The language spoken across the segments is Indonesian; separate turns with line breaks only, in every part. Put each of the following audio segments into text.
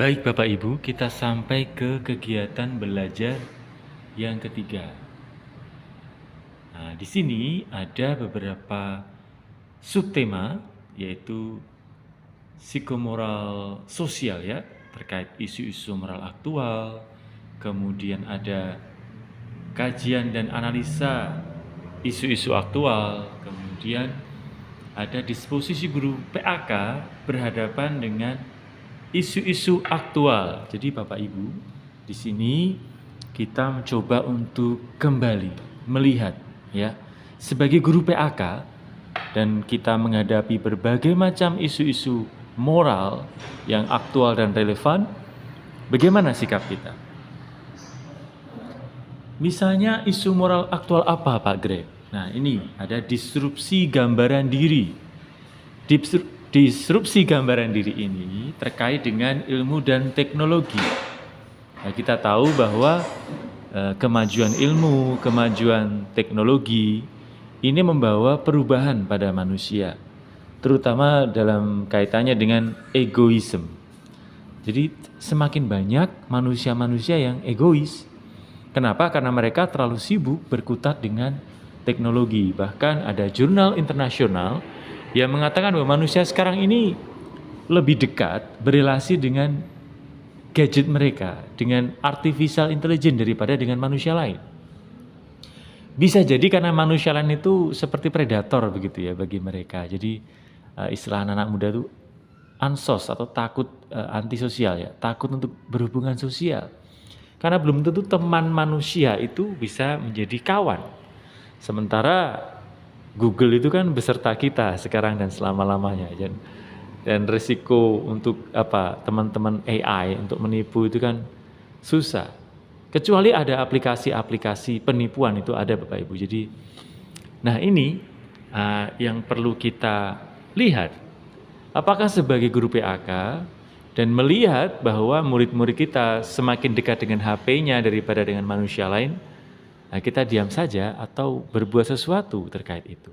Baik Bapak Ibu, kita sampai ke kegiatan belajar yang ketiga. Nah, di sini ada beberapa subtema, yaitu psikomoral sosial ya, terkait isu-isu moral aktual, kemudian ada kajian dan analisa isu-isu aktual, kemudian ada disposisi guru PAK berhadapan dengan isu-isu aktual. Jadi Bapak Ibu, di sini kita mencoba untuk kembali melihat ya, sebagai guru PAK dan kita menghadapi berbagai macam isu-isu moral yang aktual dan relevan, bagaimana sikap kita? Misalnya isu moral aktual apa Pak Greg? Nah ini ada disrupsi gambaran diri. Disrupsi gambaran diri ini terkait dengan ilmu dan teknologi. Nah, kita tahu bahwa kemajuan ilmu, kemajuan teknologi ini membawa perubahan pada manusia, terutama dalam kaitannya dengan egoisme. Jadi semakin banyak manusia-manusia yang egois. Kenapa? Karena mereka terlalu sibuk berkutat dengan teknologi. Bahkan ada jurnal internasional yang mengatakan bahwa manusia sekarang ini lebih dekat berelasi dengan gadget mereka, dengan artificial intelligence daripada dengan manusia lain. Bisa jadi karena manusia lain itu seperti predator begitu ya bagi mereka. Jadi istilah anak-anak muda itu ansos atau takut antisosial ya, takut untuk berhubungan sosial. Karena belum tentu teman manusia itu bisa menjadi kawan. Sementara Google itu kan beserta kita sekarang dan selama-lamanya. Dan risiko untuk teman-teman AI untuk menipu itu kan susah. Kecuali ada aplikasi-aplikasi penipuan itu ada Bapak Ibu. Jadi, nah ini yang perlu kita lihat. Apakah sebagai guru PAK dan melihat bahwa murid-murid kita semakin dekat dengan HP-nya daripada dengan manusia lain, nah kita diam saja atau berbuat sesuatu terkait itu.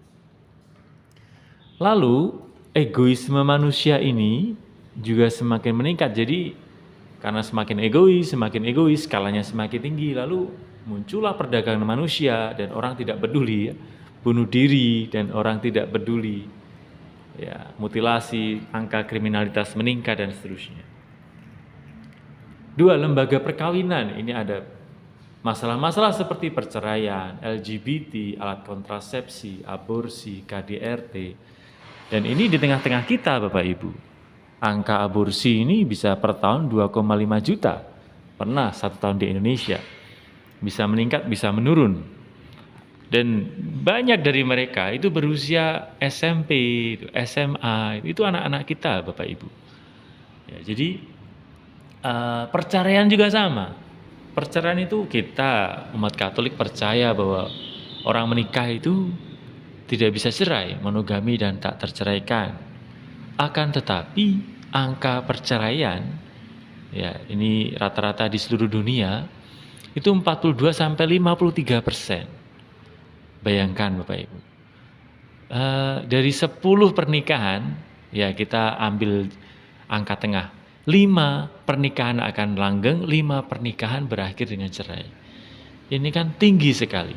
Lalu egoisme manusia ini juga semakin meningkat. Jadi karena semakin egois, skalanya semakin tinggi, lalu muncullah perdagangan manusia dan orang tidak peduli ya, bunuh diri dan orang tidak peduli. Ya, mutilasi, angka kriminalitas meningkat dan seterusnya. 2, lembaga perkawinan. Ini ada masalah-masalah seperti perceraian, LGBT, alat kontrasepsi, aborsi, KDRT. Dan ini di tengah-tengah kita Bapak Ibu. Angka aborsi ini bisa per tahun 2,5 juta. Pernah 1 tahun di Indonesia. Bisa meningkat, bisa menurun. Dan banyak dari mereka itu berusia SMP, SMA, itu anak-anak kita Bapak Ibu. Ya, jadi perceraian juga sama. Perceraian itu kita umat Katolik percaya bahwa orang menikah itu tidak bisa cerai, monogami dan tak terceraikan. Akan tetapi angka perceraian, ya ini rata-rata di seluruh dunia itu 42-53%. Bayangkan Bapak Ibu, dari 10 pernikahan, ya kita ambil angka tengah, 5 pernikahan akan langgeng, 5 pernikahan berakhir dengan cerai. Ini kan tinggi sekali.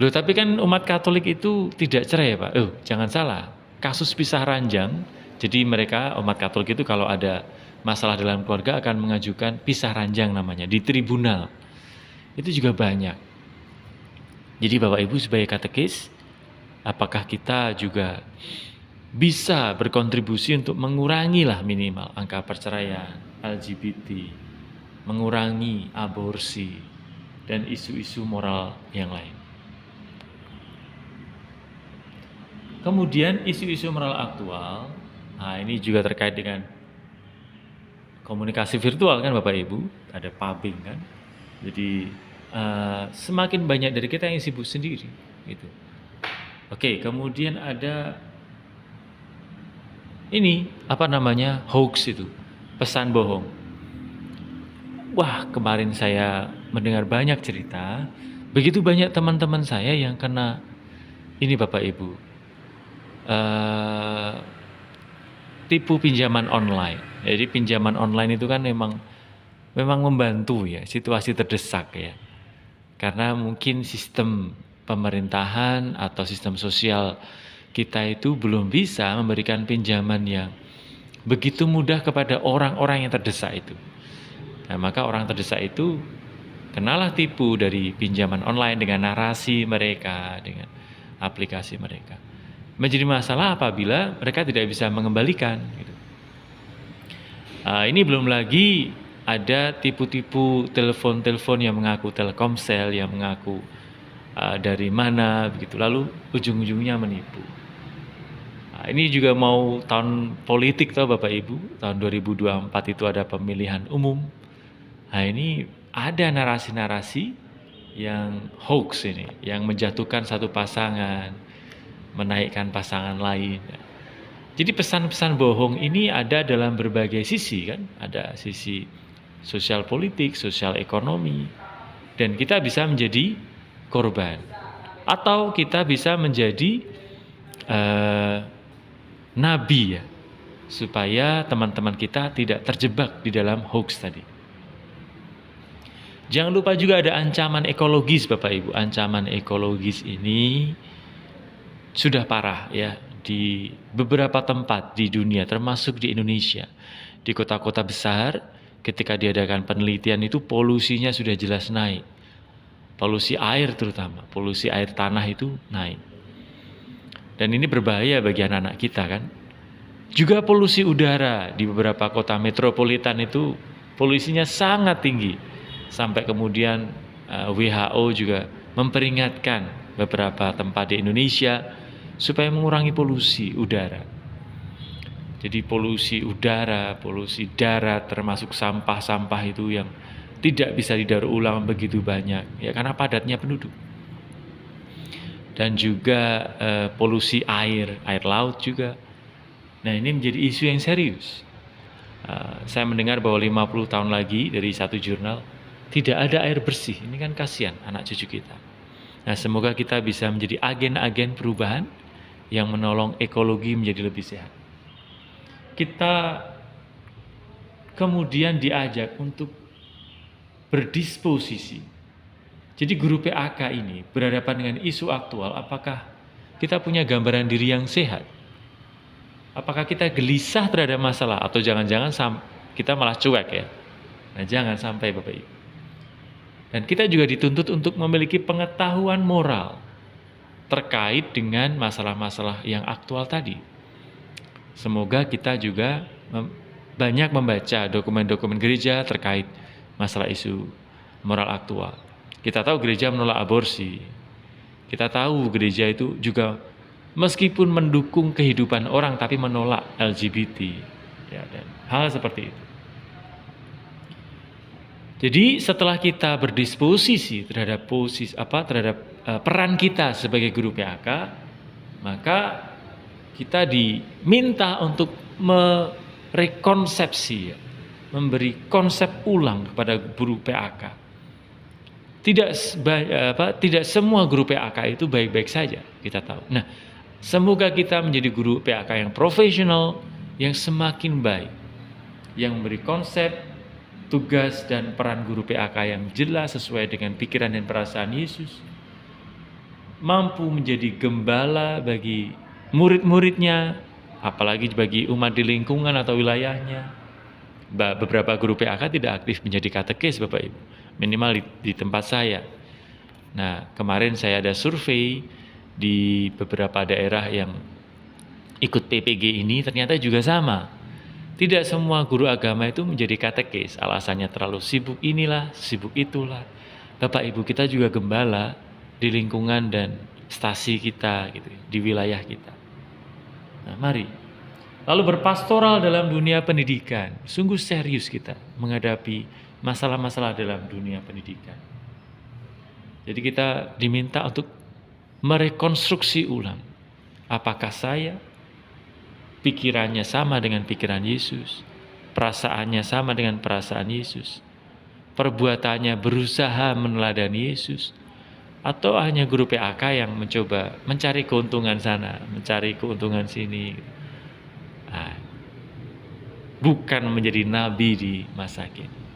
Loh, tapi kan umat Katolik itu tidak cerai ya Pak. Jangan salah, kasus pisah ranjang, jadi mereka umat Katolik itu kalau ada masalah dalam keluarga akan mengajukan pisah ranjang namanya, di tribunal. Itu juga banyak. Jadi Bapak Ibu sebagai katekis, apakah kita juga bisa berkontribusi untuk mengurangi lah minimal angka perceraian, LGBT, mengurangi aborsi, dan isu-isu moral yang lain. Kemudian isu-isu moral aktual, nah ini juga terkait dengan komunikasi virtual kan Bapak Ibu, ada pubbing kan. Jadi semakin banyak dari kita yang sibuk sendiri gitu. Oke, kemudian ada ini hoax itu, pesan bohong. Wah, kemarin saya mendengar banyak cerita, begitu banyak teman-teman saya yang kena ini Bapak Ibu, tipu pinjaman online Jadi pinjaman online itu kan memang membantu ya, situasi terdesak ya. Karena mungkin sistem pemerintahan atau sistem sosial kita itu belum bisa memberikan pinjaman yang begitu mudah kepada orang-orang yang terdesak itu. Nah, maka orang terdesak itu kenalah tipu dari pinjaman online dengan narasi mereka, dengan aplikasi mereka. Menjadi masalah apabila mereka tidak bisa mengembalikan. Gitu. Ini belum lagi ada tipu-tipu telepon-telepon yang mengaku Telkomsel, yang mengaku dari mana, begitu. Lalu ujung-ujungnya menipu. Ini juga mau tahun politik toh Bapak Ibu, tahun 2024 itu ada pemilihan umum. Nah ini ada narasi-narasi yang hoax ini, yang menjatuhkan satu pasangan, menaikkan pasangan lain. Jadi pesan-pesan bohong ini ada dalam berbagai sisi kan, ada sisi sosial politik, sosial ekonomi, dan kita bisa menjadi korban. Atau kita bisa menjadi nabi ya, supaya teman-teman kita tidak terjebak di dalam hoax tadi. Jangan lupa juga ada ancaman ekologis Bapak Ibu. Ancaman ekologis ini sudah parah ya di beberapa tempat di dunia, termasuk di Indonesia. Di kota-kota besar, ketika diadakan penelitian itu polusinya sudah jelas naik. Polusi air terutama, polusi air tanah itu naik. Dan ini berbahaya bagi anak-anak kita kan. Juga polusi udara di beberapa kota metropolitan itu polusinya sangat tinggi. Sampai kemudian WHO juga memperingatkan beberapa tempat di Indonesia supaya mengurangi polusi udara. Jadi polusi udara, polusi darat, termasuk sampah-sampah itu yang tidak bisa didaur ulang begitu banyak, ya karena padatnya penduduk. Dan juga polusi air laut juga. Nah ini menjadi isu yang serius. Saya mendengar bahwa 50 tahun lagi dari satu jurnal, tidak ada air bersih. Ini kan kasihan anak cucu kita. Nah semoga kita bisa menjadi agen-agen perubahan yang menolong ekologi menjadi lebih sehat. Kita kemudian diajak untuk berdisposisi. Jadi guru PAK ini berhadapan dengan isu aktual, apakah kita punya gambaran diri yang sehat? Apakah kita gelisah terhadap masalah atau jangan-jangan kita malah cuek ya? Nah jangan sampai Bapak Ibu. Dan kita juga dituntut untuk memiliki pengetahuan moral terkait dengan masalah-masalah yang aktual tadi. Semoga kita juga banyak membaca dokumen-dokumen gereja terkait masalah isu moral aktual. Kita tahu gereja menolak aborsi. Kita tahu gereja itu juga meskipun mendukung kehidupan orang tapi menolak LGBT ya, dan hal seperti itu. Jadi setelah kita berdisposisi terhadap peran kita sebagai guru PAK, maka kita diminta untuk merekonsepsi, memberi konsep ulang kepada guru PAK. Tidak semua guru PAK itu baik-baik saja, kita tahu. Nah, semoga kita menjadi guru PAK yang profesional, yang semakin baik, yang memberi konsep, tugas dan peran guru PAK yang jelas sesuai dengan pikiran dan perasaan Yesus, mampu menjadi gembala bagi murid-muridnya, apalagi bagi umat di lingkungan atau wilayahnya. Beberapa guru PAK tidak aktif menjadi katekis Bapak Ibu, minimal di tempat saya. Nah, kemarin saya ada survei di beberapa daerah yang ikut PPG ini, ternyata juga sama. Tidak semua guru agama itu menjadi katekis, alasannya terlalu sibuk inilah, sibuk itulah. Bapak Ibu kita juga gembala di lingkungan dan stasi kita, gitu, di wilayah kita. Nah, mari. Lalu berpastoral dalam dunia pendidikan. Sungguh serius kita menghadapi masalah-masalah dalam dunia pendidikan. Jadi kita diminta untuk merekonstruksi ulang. Apakah saya pikirannya sama dengan pikiran Yesus, perasaannya sama dengan perasaan Yesus, perbuatannya berusaha meneladani Yesus, atau hanya guru PAK yang mencoba mencari keuntungan sana, mencari keuntungan sini. Nah, bukan menjadi nabi di masa kini.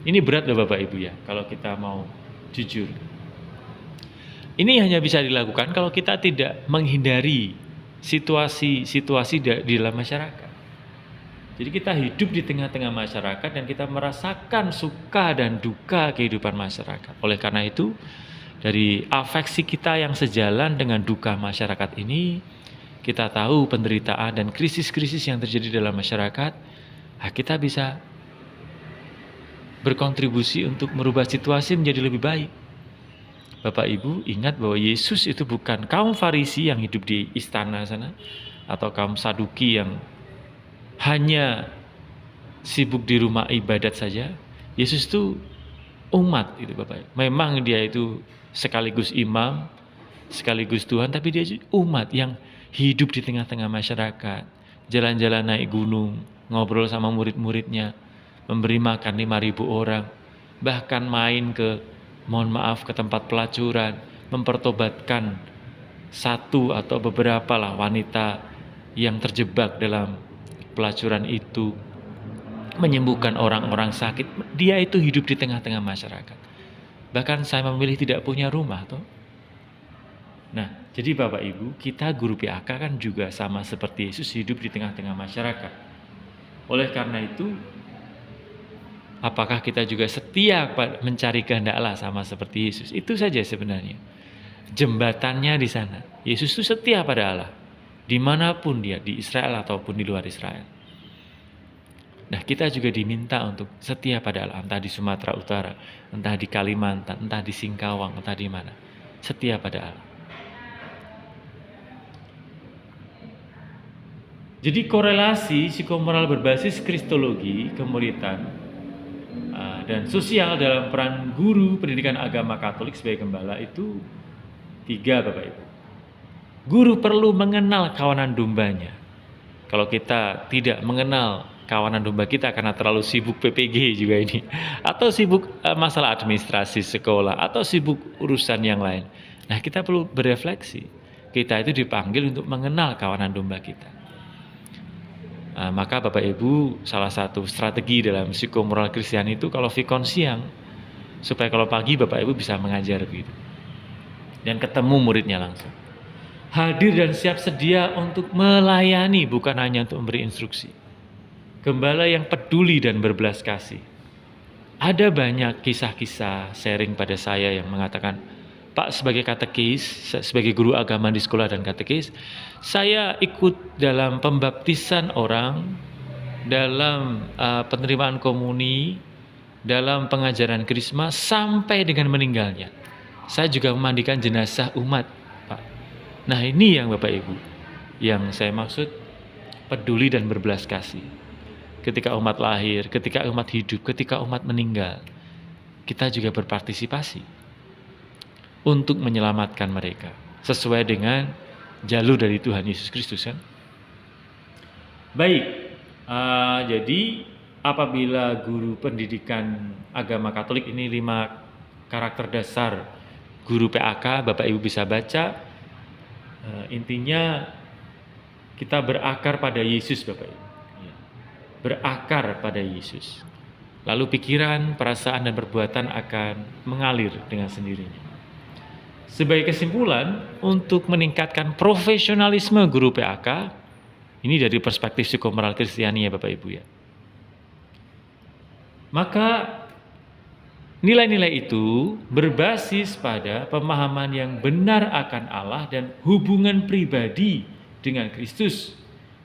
Ini berat loh Bapak Ibu ya, kalau kita mau jujur. Ini hanya bisa dilakukan kalau kita tidak menghindari situasi-situasi di dalam masyarakat. Jadi kita hidup di tengah-tengah masyarakat dan kita merasakan suka dan duka kehidupan masyarakat. Oleh karena itu, dari afeksi kita yang sejalan dengan duka masyarakat ini, kita tahu penderitaan dan krisis-krisis yang terjadi dalam masyarakat, kita bisa berkontribusi untuk merubah situasi menjadi lebih baik. Bapak Ibu ingat bahwa Yesus itu bukan kaum Farisi yang hidup di istana sana, atau kaum Saduki yang hanya sibuk di rumah ibadat saja. Yesus itu umat itu Bapak Ibu. Memang dia itu sekaligus imam, sekaligus Tuhan, tapi dia umat yang hidup di tengah-tengah masyarakat, jalan-jalan naik gunung, ngobrol sama murid-muridnya, memberi makan 5.000 orang, bahkan main ke tempat pelacuran, mempertobatkan satu atau beberapa lah wanita yang terjebak dalam pelacuran itu, menyembuhkan orang-orang sakit. Dia itu hidup di tengah-tengah masyarakat. Bahkan saya memilih tidak punya rumah toh. Nah, jadi Bapak Ibu, kita guru PAK kan juga sama seperti Yesus, hidup di tengah-tengah masyarakat. Oleh karena itu, apakah kita juga setia mencari kehendak Allah sama seperti Yesus? Itu saja sebenarnya. Jembatannya di sana. Yesus itu setia pada Allah. Dimanapun dia, di Israel ataupun di luar Israel. Nah, kita juga diminta untuk setia pada Allah. Entah di Sumatera Utara, entah di Kalimantan, entah di Singkawang, entah di mana. Setia pada Allah. Jadi korelasi psikomoral berbasis kristologi, kemuritan, dan sosial dalam peran guru pendidikan agama Katolik sebagai gembala itu 3 Bapak Ibu. Guru perlu mengenal kawanan dombanya. Kalau kita tidak mengenal kawanan domba kita karena terlalu sibuk PPG juga ini, atau sibuk masalah administrasi sekolah, atau sibuk urusan yang lain. Nah, kita perlu berefleksi. Kita itu dipanggil untuk mengenal kawanan domba kita. Maka Bapak Ibu, salah satu strategi dalam psikomoral Kristen itu kalau vikon siang, supaya kalau pagi Bapak Ibu bisa mengajar begitu. Dan ketemu muridnya langsung. Hadir dan siap sedia untuk melayani, bukan hanya untuk memberi instruksi. Gembala yang peduli dan berbelas kasih. Ada banyak kisah-kisah sharing pada saya yang mengatakan, Pak, sebagai katekis, sebagai guru agama di sekolah dan katekis, saya ikut dalam pembaptisan orang, dalam penerimaan komuni, dalam pengajaran krisma, sampai dengan meninggalnya. Saya juga memandikan jenazah umat, Pak. Nah, ini yang Bapak Ibu, yang saya maksud peduli dan berbelas kasih. Ketika umat lahir, ketika umat hidup, ketika umat meninggal, kita juga berpartisipasi untuk menyelamatkan mereka sesuai dengan jalur dari Tuhan Yesus Kristus kan. Baik, jadi apabila guru pendidikan agama Katolik ini 5 karakter dasar guru PAK, Bapak Ibu bisa baca. Intinya kita berakar pada Yesus Bapak Ibu. Berakar pada Yesus. Lalu pikiran, perasaan dan perbuatan akan mengalir dengan sendirinya. Sebagai kesimpulan, untuk meningkatkan profesionalisme guru PAK, ini dari perspektif psikomoral Kristiani ya Bapak Ibu ya. Maka nilai-nilai itu berbasis pada pemahaman yang benar akan Allah dan hubungan pribadi dengan Kristus.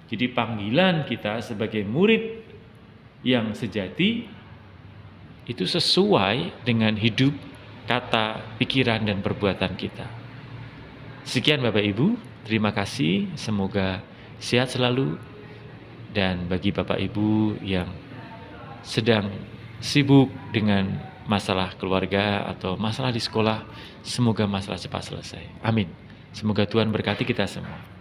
Jadi panggilan kita sebagai murid yang sejati itu sesuai dengan hidup, kata, pikiran, dan perbuatan kita. Sekian Bapak Ibu, terima kasih, semoga sehat selalu. Dan bagi Bapak Ibu yang sedang sibuk dengan masalah keluarga atau masalah di sekolah, semoga masalah cepat selesai. Amin. Semoga Tuhan berkati kita semua.